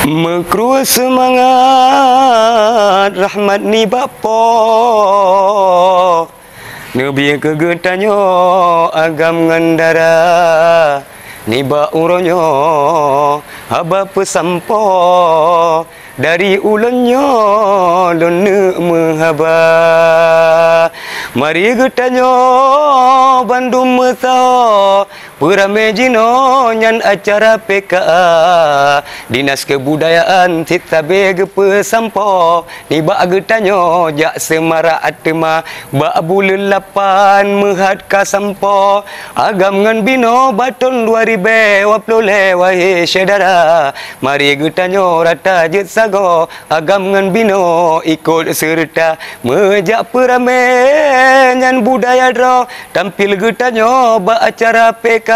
Mekru semangat rahmat ni bapa Nabi kegetanyo agam ngandara ni ba uronyo haba pesampo dari ulunyo lone mehaba mari getanyo bandum meso Purame jino nyan acara PKA Dinas Kebudayaan Titabe gepe sampo ni ba getanyo jak semara atema ba bulan 8 mehat ka sampo agam ngan bino baton 2020 wahi saudara mari getanyo rata jet sago agam ngan bino ikut serta mejak purame nyan budaya dro tampil getanyo ba acara PKA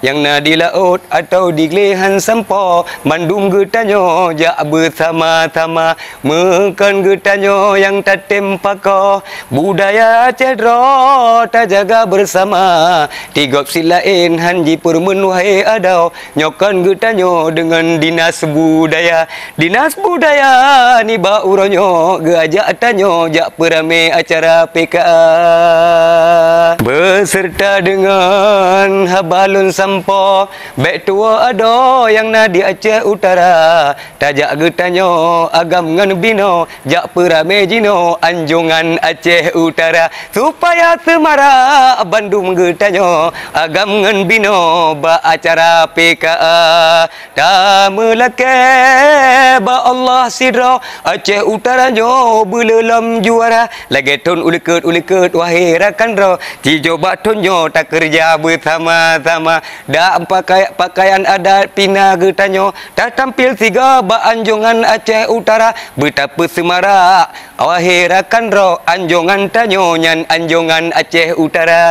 yang na di laut atau di gelehan sampo mandum getanyo jak bersama-sama mekan getanyo yang tatem pako budaya cedro tak jaga bersama tigop silain hanji purmen wahai adau nyokan getanyo dengan dinas budaya ni ba uronyo geajak tanyo jak perame acara PKA beserta dengan balun sampo bek tua ado yang na di Aceh Utara tajak getanyo agam ngan bino jak perame jino anjungan Aceh Utara supaya semara Bandung getanyo agam ngan bino ba acara PKA tamelake ba Allah sidro Aceh Utara nyo belelam juara lageton uliket wahai rakan ro tijo batonyo tak kerja bersama sama dak pakaian adat pina getanyo tak tampil tiga ba anjungan Aceh Utara betapa semara wahai rakan ro anjungan tanyo nyan anjungan Aceh Utara.